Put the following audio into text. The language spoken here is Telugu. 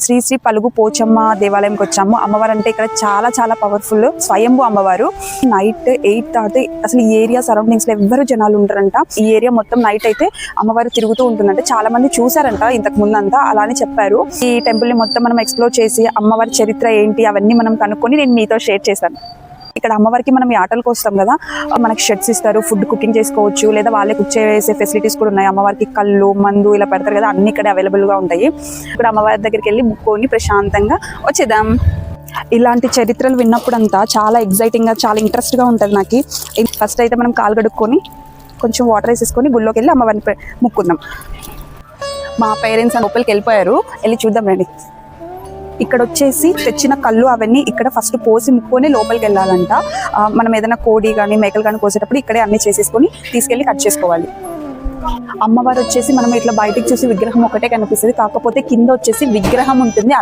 శ్రీ శ్రీ పలుగు పోచమ్మ దేవాలయంకి వచ్చాము. అమ్మవారు అంటే ఇక్కడ చాలా చాలా పవర్ఫుల్, స్వయంభూ అమ్మవారు. నైట్ 8 దాటి అసలు ఈ ఏరియా సరౌండింగ్స్ లో ఎవ్వరు జనాలు ఉంటారంట. ఈ ఏరియా మొత్తం నైట్ అయితే అమ్మవారు తిరుగుతూ ఉంటుందంటే చాలా మంది చూసారంట ఇంతకు ముందంతా, అలానే చెప్పారు. ఈ టెంపుల్ ని మొత్తం మనం ఎక్స్ప్లోర్ చేసి అమ్మవారి చరిత్ర ఏంటి అవన్నీ మనం కనుక్కొని నేను మీతో షేర్ చేశాను. ఇక్కడ అమ్మవారికి మనం ఈ ఆటలకు వస్తాం కదా, మనకి షెడ్స్ ఇస్తారు, ఫుడ్ కుకింగ్ చేసుకోవచ్చు, లేదా వాళ్ళే కుక్ చేసే ఫెసిలిటీస్ కూడా ఉన్నాయి. అమ్మవారికి కళ్ళు మందు ఇలా పెడతారు కదా, అన్ని ఇక్కడ అవైలబుల్ గా ఉంటాయి. ఇక్కడ అమ్మవారి దగ్గరికి వెళ్ళి ముక్కొని ప్రశాంతంగా వచ్చేద్దాం. ఇలాంటి చరిత్రలు విన్నప్పుడంతా చాలా ఎగ్జైటింగ్ గా, చాలా ఇంట్రెస్ట్ గా ఉంటుంది నాకు. ఫస్ట్ అయితే మనం కాలు కడుక్కొని కొంచెం వాటర్ వేసేసుకొని గుళ్ళోకి వెళ్ళి అమ్మవారిని ముక్కుందాం. మా పేరెంట్స్ లోపలికి వెళ్ళిపోయారు, వెళ్ళి చూద్దాం రండి. ఇక్కడ వచ్చేసి తెచ్చిన కళ్ళు అవన్నీ ఇక్కడ ఫస్ట్ పోసి ముక్కొని లోపలికి వెళ్ళాలంట. మనం ఏదైనా కోడి కానీ మేకలు కానీ కోసేటప్పుడు ఇక్కడే అన్ని చేసేసుకొని తీసుకెళ్ళి కట్ చేసుకోవాలి. అమ్మవారు వచ్చేసి మనం ఇట్లా బయటికి చూసి విగ్రహం ఒకటే కనిపిస్తుంది, కాకపోతే కింద వచ్చేసి విగ్రహం ఉంటుంది.